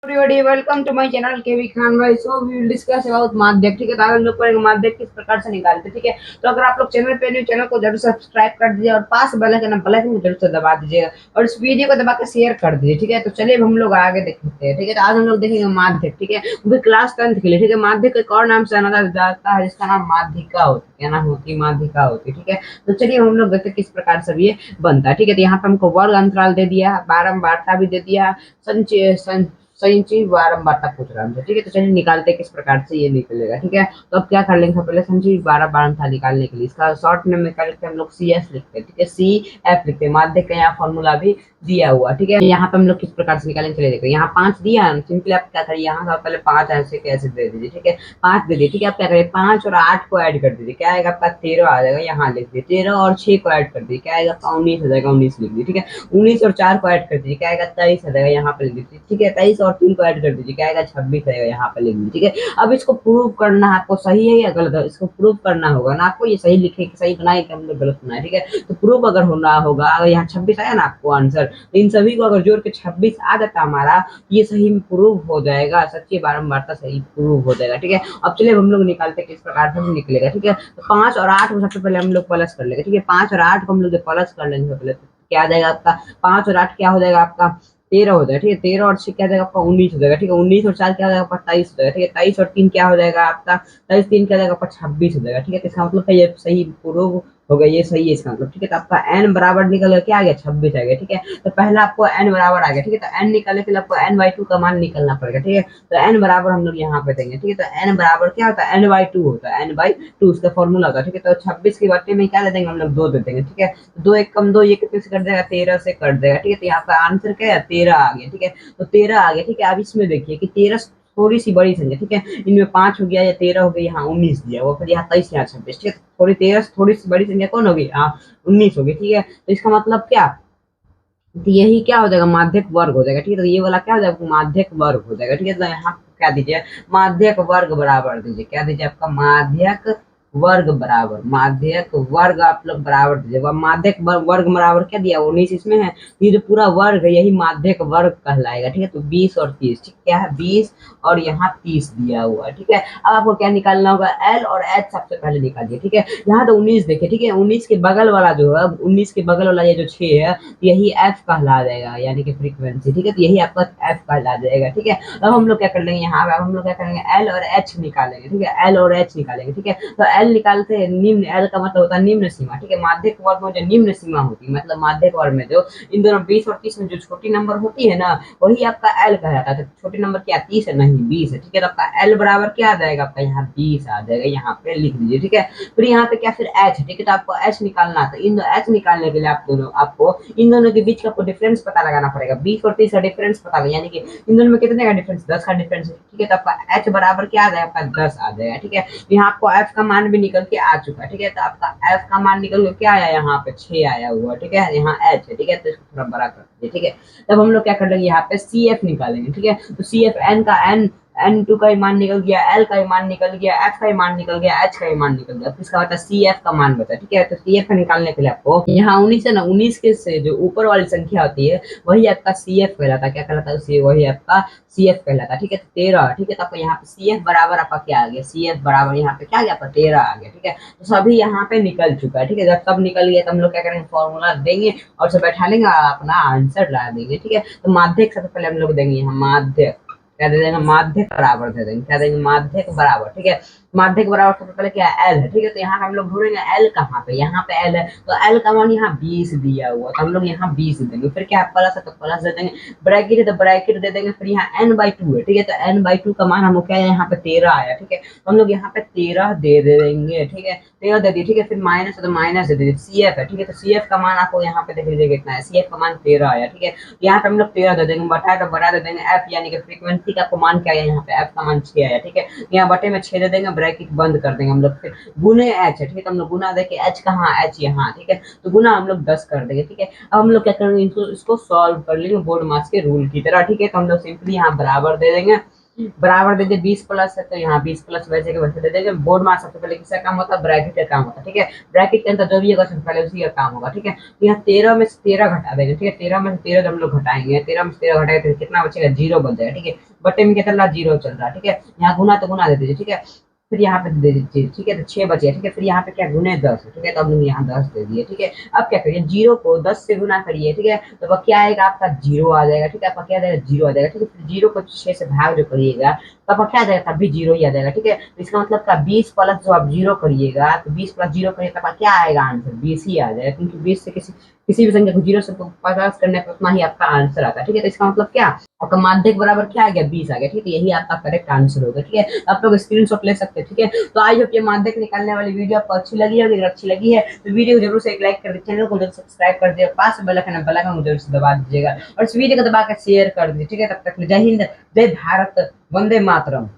everybody, welcome to my channel K V Khan भाई। So we will discuss about माध्यक। ठीक है, तो आज हम लोग पढ़ेंगे माध्यक किस प्रकार से निकालते हैं। ठीक है, तो अगर आप लोग चैनल पे न्यू, चैनल को जरूर सब्सक्राइब कर दीजिए और पास बेल आइकन को जरूर से दबा दीजिएगा और इस वीडियो को दबा के शेयर कर दीजिए। ठीक है, तो चलिए हम लोग आगे देखते हैं। ठीक है, तो आज हम लोग देखेंगे माध्यक। ठीक है, वो भी क्लास 10th के लिए। ठीक है, माध्यक एक और नाम से जाना जाता है जिसका नाम माध्यिका होती है। क्या नाम होती है? माध्यिका होती है। ठीक है, तो चलिए हम लोग देखते हैं किस प्रकार से ये बनता है। ठीक है, तो यहाँ पे हमको वर्ग अंतराल दे दिया, बारंबारता भी दे दिया, संचय सही चीज बारंबारता पूछ रहा है। ठीक है, तो चलिए निकालते हैं किस प्रकार से ये निकलेगा। ठीक है, तो अब क्या कर लेंगे, पहले संचय बारंबारता निकालने के लिए इसका शॉर्ट नेम निकाल के हम लोग सी एफ लिखते हैं। ठीक है, सी एफ लिखते हैं। माध्यक का यहाँ फॉर्मूला भी दिया हुआ। ठीक है, यहाँ पे हम लोग किस प्रकार से निकालेंगे चलिए देखो। यहाँ 5 दिया है, सिंपली आप क्या करिए, यहाँ से पहले 5 ऐसे कैसे दे दीजिए। ठीक है, 5 दे दिए। ठीक है, आप क्या करिए, 5 और 8 को ऐड कर दीजिए, क्या आएगा आपका 13 आ जाएगा। यहाँ लिख दीजिए 13 और 6 को ऐड कर दीजिए, क्या आएगा आपका 19 हो जाएगा। 19 लिख दीजिए। ठीक है, 19 और 4 को ऐड कर दीजिए, क्या आएगा 23 आ जाएगा। यहाँ पे लिख दीजिए। ठीक है, 23 और 3 को ऐड कर दीजिए, क्या आएगा 26 आएगा। यहाँ पे लिख दीजिए। ठीक है, अब इसको प्रूव करना है आपको, सही है या गलत है, इसको प्रूव करना होगा ना आपको। ये सही लिखे सही बनाए कि हम लोग गलत बनाए। ठीक है, तो प्रूव अगर होना होगा, अगर यहाँ 26 आया ना आपको आंसर, तो इन सभी को अगर जोड़ के 26 आ जाता हमारा, ये सही प्रूव हो जाएगा, सच्ची बारंबारता सही प्रूव हो जाएगा। ठीक है, अब चलिए हम लोग निकालते हैं किस प्रकार से निकलेगा। ठीक है, तो 5 और 8 को सबसे पहले हम लोग प्लस कर लेंगे। ठीक है, 5 और 8 को हम लोग प्लस कर लेंगे पहले, तो क्या आ जाएगा आपका 5 और 8 क्या हो जाएगा आपका 13 हो जाएगा। ठीक है, 13 और 6 क्या हो जाएगा आपका 19 हो जाएगा। ठीक है, 19 और 4 क्या हो जाएगा आपका 23 हो जाएगा। ठीक है, 23 और 3 क्या हो जाएगा आपका 23 3 क्या हो जाएगा आपका 26 हो जाएगा। ठीक है, तो इसका मतलब ये सही प्रूव हो गया, ये सही है इसका मतलब। ठीक है, तो आपका n बराबर निकल गया, क्या आ गया 26 आ गया। ठीक है, तो पहला आपको n बराबर आ गया। ठीक है, तो n निकालने के लिए आपको n/2 का मान निकलना पड़ेगा। ठीक है, तो n बराबर हम लोग यहाँ पे देंगे। ठीक है, तो n बराबर क्या होता है, n/2 होता है, n/2 उसका फॉर्मूला होता है। ठीक है, तो 26 के बट्टे में क्या दे देंगे हम लोग 2 दे देंगे। ठीक है, तो 2 1 कम 2, ये कितने से कट जाएगा 13 से कट जाएगा। ठीक है, तो यहाँ का आंसर क्या है 13 आ गया। ठीक है, तो 13 आ गया। ठीक है, अब इसमें देखिए कि 13 थोड़ी सी बड़ी संख्या। ठीक है, इनमें 5 हो गया या 13 हो गया, यहाँ 19 दिया वो, फिर यहाँ 23 यहाँ 26। ठीक है, थोड़ी 13 थोड़ी सी बड़ी संख्या कौन होगी, हाँ 19 होगी। ठीक है, तो इसका मतलब क्या, तो यही क्या हो जाएगा माध्यक वर्ग हो जाएगा। ठीक है, तो ये वाला क्या हो जाएगा माध्यक वर्ग हो जाएगा। ठीक है, तो यहाँ क्या दीजिए, माध्यक वर्ग बराबर दीजिए, क्या दीजिए आपका माध्यक वर्ग बराबर, माध्यक वर्ग आप लोग बराबर दीजिए। माध्यक वर्ग बराबर क्या दिया 19 इसमें है, ये जो पूरा वर्ग है यही माध्यक वर्ग कहलाएगा। ठीक है, तो 20 और 30, ठीक क्या है 20 और यहाँ 30 दिया हुआ है। ठीक है, अब आपको क्या निकालना होगा, एल और एच सबसे पहले निकालिए। ठीक है, यहाँ तो 19 देखिए। ठीक है, 19 के बगल वाला जो है, 19 के बगल वाला ये जो 6 है, यही एफ कहला जाएगा, यानी कि फ्रीक्वेंसी। ठीक है, तो यही आपका एफ कहला जाएगा। ठीक है, अब हम लोग क्या कर लेंगे, यहाँ पे हम लोग क्या करेंगे, एल और एच निकालेंगे। ठीक है, एल और एच निकालेंगे। ठीक है, तो एल निकालते हैं, निम्न, एल का मतलब होता है निम्न सीमा। ठीक है, माध्यक वर्ग में जो निम्न सीमा होती है, मतलब माध्यक वर्ग में जो इन दोनों 20 और 30 में जो छोटी नंबर होती है ना, वही आपका एल कहलाता है। तो छोटी नंबर क्या 30 है, नहीं 20 है। ठीक है, तो आपका एल बराबर क्या आ जाएगा आपका यहाँ 20 आ जाएगा, यहाँ पे लिख दीजिए। ठीक है, फिर यहाँ पे क्या फिर एच। ठीक है, तो आपको एच निकालना है, तो इन एच निकालने के लिए आपको इन दोनों के बीच का आपको डिफरेंस पता लगाना पड़ेगा। 20 और 30 का डिफरेंस पता लगा, यानी कि इन दोनों में कितने का डिफरेंस, 10 का डिफरेंस है। ठीक है, तो आपका एच बराबर क्या आ जाएगा आपका 10 आ जाएगा। ठीक है, यहाँ आपको एफ का मान भी निकल के आ चुका है। ठीक है, तो आपका एफ का मान निकल के क्या आया, यहाँ पे 6 आया हुआ। ठीक है, यहाँ एच है। ठीक है, तो इसको थोड़ा बड़ा कर दीजिए। ठीक है, तब हम लोग क्या कर लेंगे, यहाँ पे सी एफ निकालेंगे। ठीक है, तो सी एफ एन का n2 का मान निकल गया, l का मान निकल गया, f का मान निकल गया, h का मान निकल गया, किसका बता cf का मान बता। ठीक है, तो cf निकालने के लिए आपको यहाँ 19 है ना, 19 के से जो ऊपर वाली संख्या होती है वही आपका cf कहलाता है। क्या कहलाता है, वही आपका cf कहलाता है। ठीक है, तो 13। ठीक है, तो आपको यहाँ पे cf बराबर आपका क्या आ गया, cf बराबर यहाँ पे क्या आ गया आपका 13 आ गया। ठीक है, तो सभी यहाँ पे निकल चुका है। ठीक है, जब सब निकल गया तो हम लोग क्या करेंगे, फॉर्मूला देंगे और सब बैठा लेंगे और अपना आंसर ला देंगे। ठीक है, तो माध्यक सबसे पहले हम लोग देंगे यहाँ माध्यक, क्या दे देंगे माध्यक बराबर दे देंगे, क्या देंगे माध्यक बराबर। ठीक है, माध्यक बराबर सबसे पहले क्या एल है। ठीक है, तो यहाँ हम लोग ढूंढेंगे एल कहाँ पे, यहाँ पे एल है, तो एल का मान यहाँ 20 दिया हुआ, तो हम लोग यहाँ 20 देंगे। फिर क्या प्लस है तो प्लस दे देंगे, ब्रैकेट है तो ब्रैकेट दे देंगे। फिर यहाँ n/2 है। ठीक है, तो n/2 का मान हम क्या है यहाँ पे 13 आया। ठीक है, तो हम लोग यहाँ पे 13 दे देंगे। ठीक है, 13 दे दिए। ठीक है, फिर माइनस है तो माइनस दे दीजिए, सी एफ है। ठीक है, तो सी एफ का मान आपको यहाँ पे देख लीजिए कितना है, सी एफ का मान 13 आया। ठीक है, यहाँ पे हम लोग 13 दे देंगे, बटा तो बड़ा दे देंगे एफ, यानी कि फ्रीक्वेंसी का आपको मान क्या है यहाँ पे, एफ का मान 6 आया। ठीक है, यहाँ बटे में 6 दे देंगे, ब्रैकेट बंद कर देंगे हम लोग। फिर गुने एच है। ठीक है, तो हम लोग गुना देके एच कहाँ, एच यहाँ। ठीक है, तो गुना हम लोग 10 कर देंगे। ठीक है, अब हम लोग क्या करेंगे, इसको सॉल्व कर लेंगे बोर्ड मास के रूल की तरह। ठीक है, तो हम लोग सिंपली यहाँ बराबर दे देंगे बराबर दे दे 20 प्लस है तो यहाँ 20 प्लस वैसे के वैसे दे देंगे। बोर्ड में सबसे पहले किसका काम होता है, ब्रैकेट का काम होता है, ठीक है। ब्रैकेट के अंदर जो भी होगा सबसे पहले उसी का काम होगा, ठीक है। तो यहाँ 13 में से 13 घटा देंगे, ठीक है। 13 में से 13 जब हम लोग घटाएंगे, 13 में से 13 घटाएंगे तो कितना बचेगा, जीरो बच जाएगा, ठीक है। बटे में क्या चल रहा है, जीरो चल रहा है, ठीक है। यहाँ गुना तो गुना दे दीजिए, ठीक है। फिर यहाँ पे दे दीजिए, ठीक है। तो 6 बचे, ठीक है। फिर यहाँ पे क्या गुने 10 है, ठीक है। तो हम लोग यहाँ 10 दे दिए, ठीक है। अब क्या करिए, जीरो को 10 से गुना करिए, ठीक है। तो वह क्या आएगा, आपका जीरो आ जाएगा, ठीक है। आपका क्या आ जाएगा, जीरो आ जाएगा, ठीक है। फिर जीरो को 6 से भाग जो करिएगा तो आपका क्या आ जाएगा, तब भी जीरो ही आ जाएगा, ठीक है। तो इसका मतलब का 20 प्लस जो आप जीरो करिएगा, तो 20 प्लस जीरो करिएगा तो आपका क्या आएगा आंसर, 20 ही आ जाएगा, क्योंकि 20 से किसी भी संख्या को जीरो से 50 करने पर उतना ही आपका आंसर आता है, ठीक है। तो इसका मतलब क्या, आपका माध्यक बराबर क्या आ गया, 20 आ गया, ठीक है। यही आपका करेक्ट आंसर होगा, ठीक है। आप लोग स्क्रीनशॉट ले सकते हैं, ठीक है। तो आई होप ये माध्यक निकालने वाली वीडियो आपको अच्छी लगी होगी। अगर अच्छी लगी है तो वीडियो को जरूर से एक लाइक कर दीजिए, चैनल को जरूर सब्सक्राइब कर दीजिए, पास में बेल आइकन को जरूर से दबा दीजिएगा और इस वीडियो को दबा कर शेयर कर दीजिए, ठीक है। तब तक जय हिंद, जय भारत, वंदे मातरम।